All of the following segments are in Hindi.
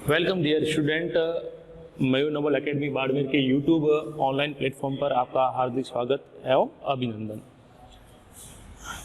वेलकम डियर स्टूडेंट, मयूर नोबल एकेडमी बाड़मेर के यूट्यूब ऑनलाइन प्लेटफॉर्म पर आपका हार्दिक स्वागत एवं अभिनंदन।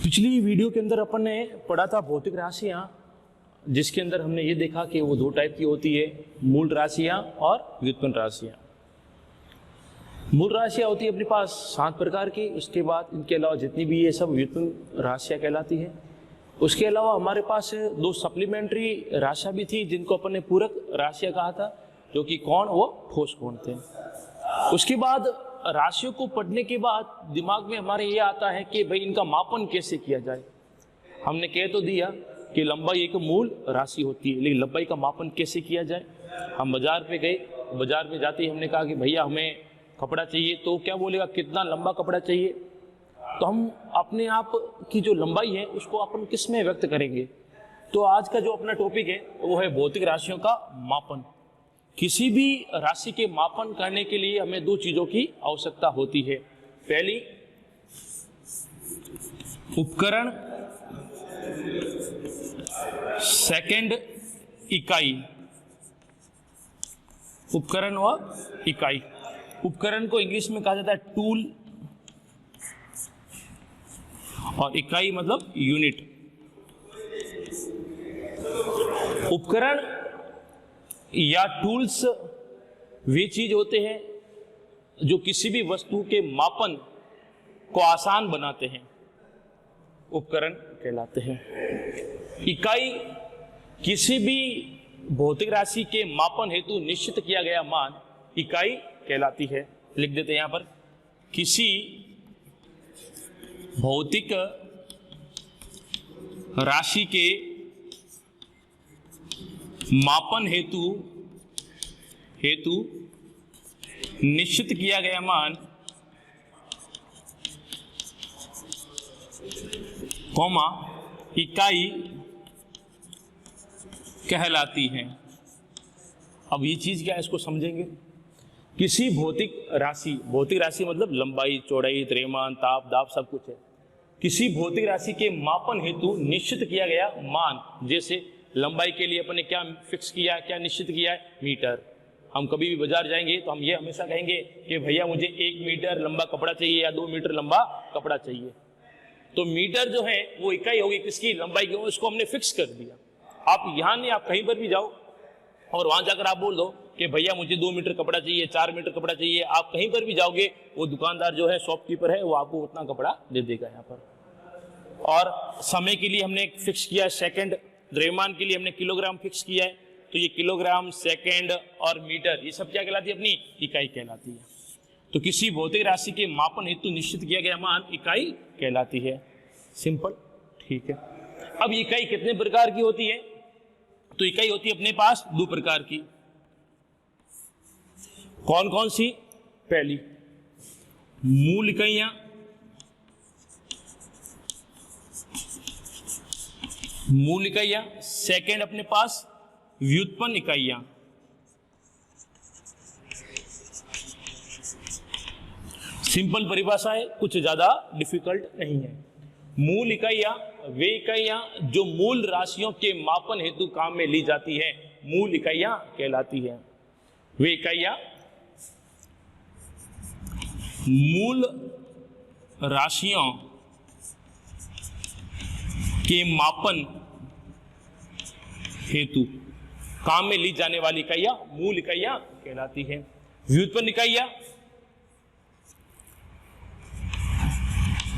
पिछली वीडियो के अंदर अपन ने पढ़ा था भौतिक राशियां, जिसके अंदर हमने ये देखा कि वो दो टाइप की होती है, मूल राशियां और व्युत्पन्न राशियां। मूल राशियां होती है अपने पास 7 प्रकार की, उसके बाद इनके अलावा जितनी भी ये सब व्युत्पन्न राशियां कहलाती है। उसके अलावा हमारे पास 2 सप्लीमेंट्री राशियां भी थी, जिनको अपन ने पूरक राशियां कहा था, जो कि कौन वो ठोस कोण थे। उसके बाद राशियों को पढ़ने के बाद दिमाग में हमारे ये आता है कि भाई इनका मापन कैसे किया जाए। हमने कह तो दिया कि लंबाई एक मूल राशि होती है, लेकिन लंबाई का मापन कैसे किया जाए। हम बाजार पे गए, बाजार में जाते ही हमने कहा कि भैया हमें कपड़ा चाहिए, तो क्या बोलेगा कितना लंबा कपड़ा चाहिए। तो हम अपने आप की जो लंबाई है उसको अपन किस में व्यक्त करेंगे। तो आज का जो अपना टॉपिक है वो है भौतिक राशियों का मापन। किसी भी राशि के मापन करने के लिए हमें 2 चीजों की आवश्यकता होती है। पहली, उपकरण, सेकंड इकाई। उपकरण व इकाई। उपकरण को इंग्लिश में कहा जाता है टूल, और इकाई मतलब यूनिट। उपकरण या टूल्स वे चीज होते हैं जो किसी भी वस्तु के मापन को आसान बनाते हैं, उपकरण कहलाते हैं। इकाई किसी भी भौतिक राशि के मापन हेतु निश्चित किया गया मान इकाई कहलाती है। लिख देते हैं यहां पर, किसी भौतिक राशि के मापन हेतु निश्चित किया गया मान कॉमा इकाई कहलाती है। अब ये चीज क्या है, इसको समझेंगे। किसी भौतिक राशि मतलब लंबाई, चौड़ाई, द्रव्यमान, ताप, दाब सब कुछ है। किसी भौतिक राशि के मापन हेतु निश्चित किया गया मान, जैसे लंबाई के लिए अपने क्या फिक्स किया है, क्या निश्चित किया है, मीटर। हम कभी भी बाजार जाएंगे तो हम ये हमेशा कहेंगे कि भैया मुझे 1 मीटर लंबा कपड़ा चाहिए या 2 मीटर लंबा कपड़ा चाहिए। तो मीटर जो है वो इकाई होगी किसकी, लंबाई की, उसको हमने फिक्स कर दिया। आप यहाँ नहीं, आप कहीं पर भी जाओ और वहां जाकर आप बोल दो कि भैया मुझे 2 मीटर कपड़ा चाहिए, 4 मीटर कपड़ा चाहिए, आप कहीं पर भी जाओगे वो दुकानदार जो है, शॉपकीपर है, वो आपको उतना कपड़ा दे देगा यहाँ पर। और समय के लिए हमने फिक्स किया है सेकंड, द्रव्यमान के लिए हमने किलोग्राम फिक्स किया है, तो ये किलोग्राम, सेकंड और मीटर, ये सब क्या कहलाती है, अपनी इकाई कहलाती है। तो किसी भौतिक राशि के मापन हेतु निश्चित किया गया मान इकाई कहलाती है। सिंपल, ठीक है। अब इकाई कितने प्रकार की होती है, तो इकाई होती है अपने पास 2 प्रकार की। कौन कौन सी? पहली, मूल इकाइयां, सेकंड अपने पास व्युत्पन्न इकाइयां। सिंपल परिभाषा है, कुछ ज्यादा डिफिकल्ट नहीं है। मूल इकाइयां वे इकाइयां जो मूल राशियों के मापन हेतु काम में ली जाती है, मूल इकाइयां कहलाती है। वे इकाइयां मूल राशियों के मापन हेतु काम में ली जाने वाली इकाइयां मूल इकाइयां कहलाती है। व्युत्पन्न इकाइयां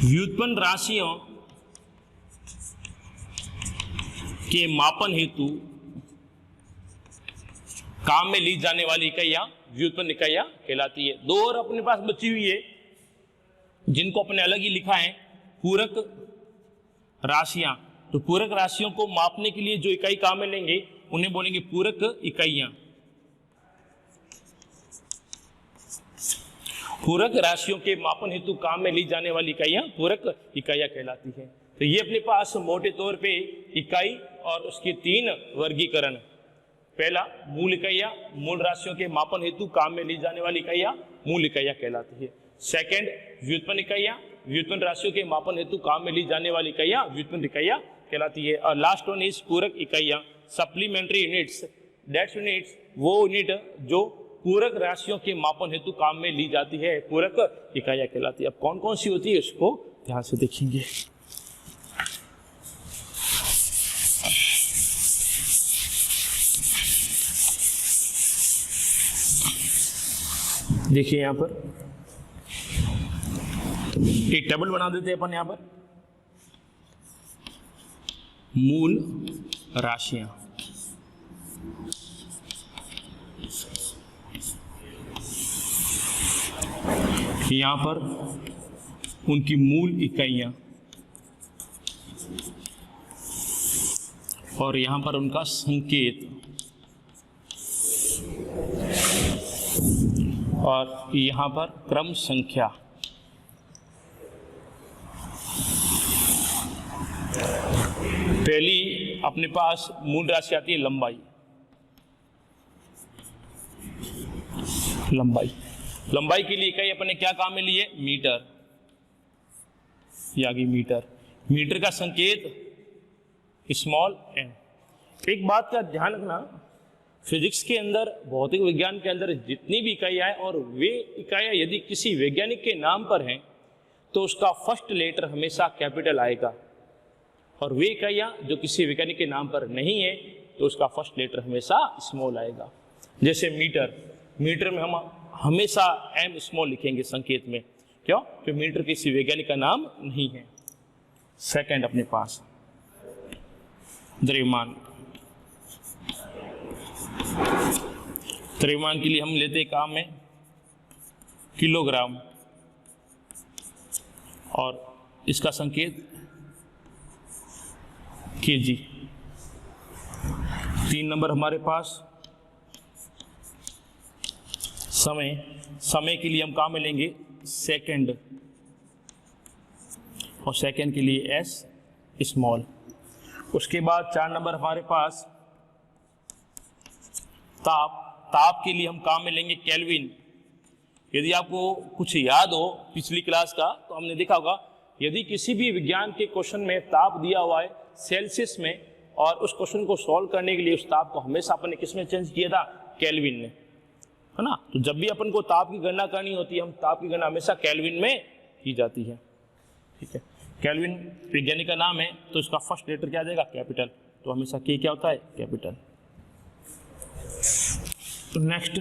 व्युत्पन्न राशियों के मापन हेतु काम में ली जाने वाली इकाइयां व्युत्पन्न इकाइयां कहलाती है। 2 और अपने पास बची हुई है, जिनको अपने अलग ही लिखा है, पूरक राशियां। तो पूरक राशियों को मापने के लिए जो इकाई काम में लेंगे उन्हें बोलेंगे पूरक इकाइयां। पूरक राशियों के मापन हेतु काम में ली जाने वाली इकाइयां पूरक इकाइयां कहलाती है। तो ये अपने पास मोटे तौर पे इकाई और उसके 3 वर्गीकरण। पहला, मूल इकाइयां, मूल राशियों के मापन हेतु काम में ली जाने वाली इकाइयां मूल इकाइयां कहलाती है। सेकंड, व्युत्पन्न इकाइयां, व्युत्पन्न राशियों के मापन हेतु काम में ली जाने वाली इकाइयां व्युत्पन्न इकाइयां कहलाती है। और लास्ट वन इज पूरक इकाइयां, सप्लीमेंट्री यूनिट्स, दैट्स यूनिट्स वो यूनिट जो पूरक राशियों के मापन हेतु काम में ली जाती है, पूरक इकाइयां कहलाती है। अब कौन कौन सी होती है इसको ध्यान से देखेंगे। देखिए यहां पर एक टेबल बना देते हैं अपन। यहां पर मूल राशियां, यहां पर उनकी मूल इकाइयां और यहां पर उनका संकेत, और यहां पर क्रम संख्या। पहली अपने पास मूल राशि आती है लंबाई। लंबाई के लिए इकाई अपने क्या काम में लिए, मीटर। ये आ गई मीटर। मीटर का संकेत स्मॉल एम। एक बात का ध्यान रखना, फिजिक्स के अंदर, भौतिक विज्ञान के अंदर जितनी भी इकाइयां हैं और वे इकाइयां यदि किसी वैज्ञानिक के नाम पर हैं तो उसका फर्स्ट लेटर हमेशा कैपिटल आएगा, और वे इकाइयां जो किसी वैज्ञानिक के नाम पर नहीं है तो उसका फर्स्ट लेटर हमेशा स्मॉल आएगा। जैसे मीटर में हम हमेशा एम स्मॉल लिखेंगे संकेत में। क्यों? क्योंकि मीटर किसी वैज्ञानिक का नाम नहीं है। सेकंड अपने पास द्रव्यमान। द्रव्यमान के लिए हम लेते हैं काम में किलोग्राम, और इसका संकेत केजी। 3 नंबर हमारे पास समय के लिए हम काम में लेंगे सेकंड, और सेकंड के लिए एस स्मॉल। उसके बाद 4 नंबर हमारे पास ताप के लिए हम काम में लेंगे केल्विन। यदि आपको कुछ याद हो पिछली क्लास का तो हमने देखा होगा, यदि किसी भी विज्ञान के क्वेश्चन में ताप दिया हुआ है सेल्सियस में, और उस क्वेश्चन को सॉल्व करने के लिए उस ताप को हमेशा अपन ने किस में चेंज किया था, केल्विन ने, है ना। तो जब भी अपन को ताप की गणना करनी होती है, हम ताप की गणना हमेशा केल्विन में की जाती है। ठीक है, केल्विन वैज्ञानिक का नाम है तो इसका फर्स्ट लेटर क्या आ जाएगा, कैपिटल। तो हमेशा के क्या होता है, कैपिटल। तो नेक्स्ट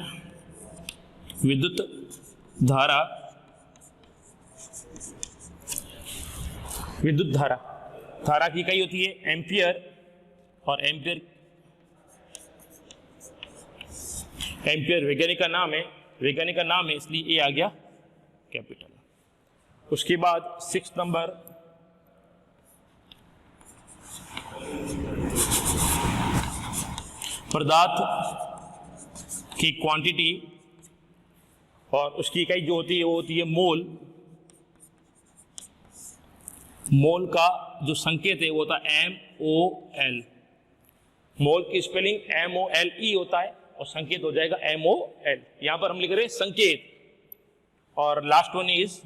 विद्युत धारा। विद्युत धारा की इकाई होती है एम्पियर, और एम्पियर वैज्ञानिक का नाम है इसलिए ए आ गया कैपिटल। उसके बाद 6 नंबर पदार्थ की क्वांटिटी, और उसकी इकाई जो होती है वो होती है मोल। मोल का जो संकेत है वो होता है MOL। मोल की स्पेलिंग MOLE होता है और संकेत हो जाएगा MOL। यहां पर हम लिख रहे हैं संकेत। और लास्ट वन इज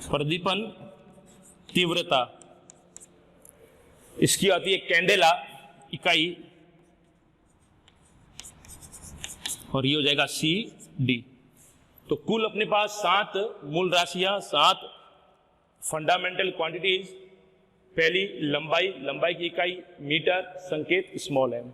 प्रदीपन तीव्रता। इसकी आती है कैंडेला इकाई, और ये हो जाएगा CD। तो कुल अपने पास 7 मूल राशियां, 7 फंडामेंटल क्वांटिटीज। पहली लंबाई की इकाई मीटर, संकेत स्मॉल एम।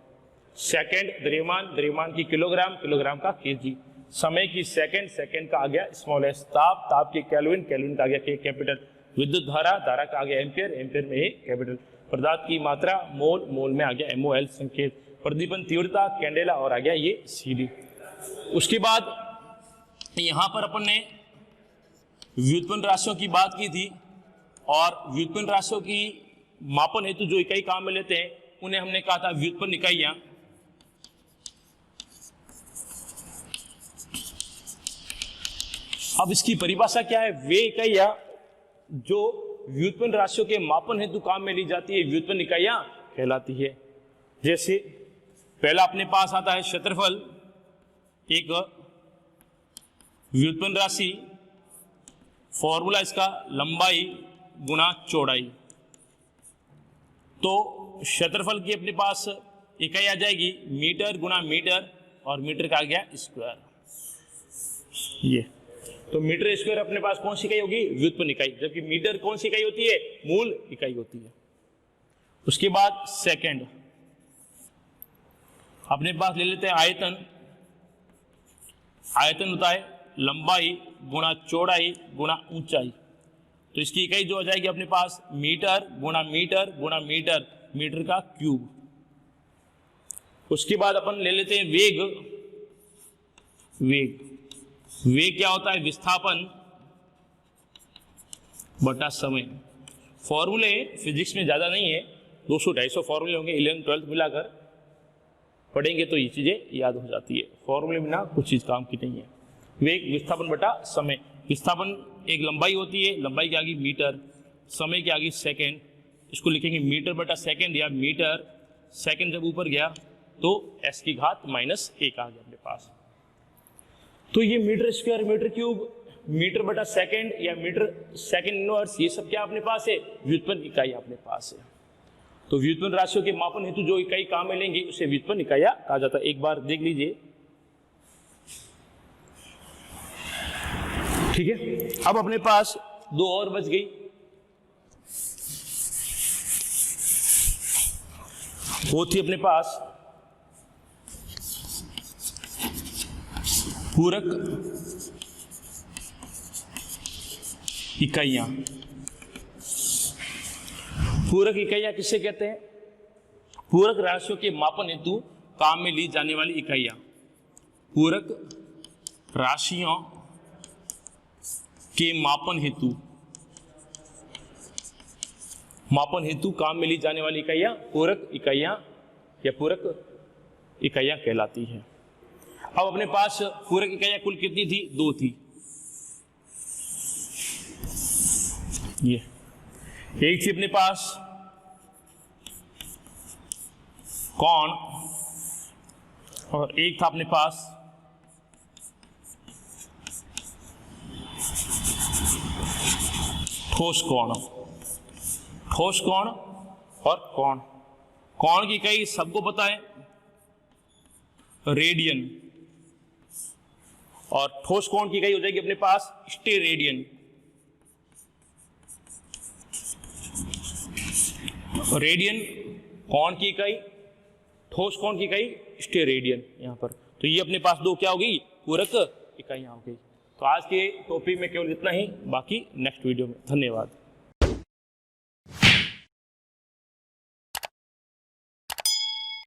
सेकंड द्रव्यमान की किलोग्राम का केजी। समय की सेकंड का आ गया स्मॉल एस। ताप के केल्विन का आ गया के कैपिटल। विद्युत धारा का आ गया एम्पियर में कैपिटल। पदार्थ की मात्रा मोल में आ गया MOL संकेत। प्रदीपन तीव्रता कैंडेला, और आ गया ये CD। उसके बाद यहां पर अपन ने व्युत्पन्न राशियों की बात की थी, और व्युत्पन्न राशियों की मापन हेतु जो इकाई काम में लेते हैं उन्हें हमने कहा था व्युत्पन्न इकाइयां। अब इसकी परिभाषा क्या है, वे इकाइयां जो व्युत्पन्न राशियों के मापन हेतु काम में ली जाती है व्युत्पन्न इकाइयां कहलाती है। जैसे पहला अपने पास आता है क्षेत्रफल, एक व्युत्पन्न राशि, फॉर्मूला इसका लंबाई गुणा चौड़ाई। तो क्षेत्रफल की अपने पास इकाई आ जाएगी मीटर गुना मीटर, और मीटर का आ गया स्क्वायर। ये तो मीटर स्क्वायर अपने पास कौन सी इकाई होगी? व्युत्पन्न इकाई। जबकि मीटर कौन सी इकाई होती है? मूल इकाई होती है। उसके बाद सेकंड अपने पास ले लेते हैं आयतन। आयतन होता है लंबाई गुना चौड़ाई गुना ऊंचाई। तो इसकी इकाई जो आ जाएगी अपने पास मीटर गुना मीटर गुना मीटर, मीटर का क्यूब। उसके बाद अपन ले लेते हैं वेग। वेग वेग क्या होता है? विस्थापन बटा समय। फॉर्मूले फिजिक्स में ज्यादा नहीं है, 200-250 फॉर्मूले होंगे, 11th-12th मिलाकर पढ़ेंगे तो ये चीजें याद हो जाती है। फॉर्मूले बिना कुछ चीज काम की नहीं है। वेग विस्थापन बटा समय। विस्थापन एक लंबाई होती है, लंबाई के आगे मीटर, समय के आगे सेकंड। इसको लिखेंगे मीटर बटा सेकंड, या मीटर सेकंड जब ऊपर गया तो s की घात -1 आ गया अपने पास। तो ये metre square, metre cube, metre बटा सेकंड या मीटर सेकंड इनवर्स, ये सब क्या अपने पास है? व्युत्पन्न इकाई अपने पास है। तो व्युत्पन्न राशियों के मापन हेतु जो इकाई काम में लेंगे उसे व्युत्पन्न इकाइयां कहा जाता है। एक बार देख लीजिए, ठीक है। अब अपने पास दो और बच गई। वो थी अपने पास पूरक इकाइयां। पूरक इकाइयां किसे कहते हैं? पूरक राशियों के मापन हेतु काम में ली जाने वाली इकाइयां। पूरक राशियों के मापन हेतु काम में ली जाने वाली इकाइयां पूरक इकाइयां या पूरक इकाइयां कहलाती हैं। अब अपने पास पूरक इकाइयां कुल कितनी थी? 2 थी। ये एक थी अपने पास कोण, और एक था अपने पास ठोस कोण। ठोस कोण और कोण। कोण की इकाई सबको पता है रेडियन, और ठोस कोण की इकाई हो जाएगी अपने पास स्टेरेडियन। रेडियन कोण की इकाई, ठोस कोण की इकाई स्टेरेडियन यहां पर। तो ये अपने पास दो क्या हो गई? पूरक इकाइयां हो गई। तो आज के टॉपिक में केवल इतना ही, बाकी नेक्स्ट वीडियो में। धन्यवाद।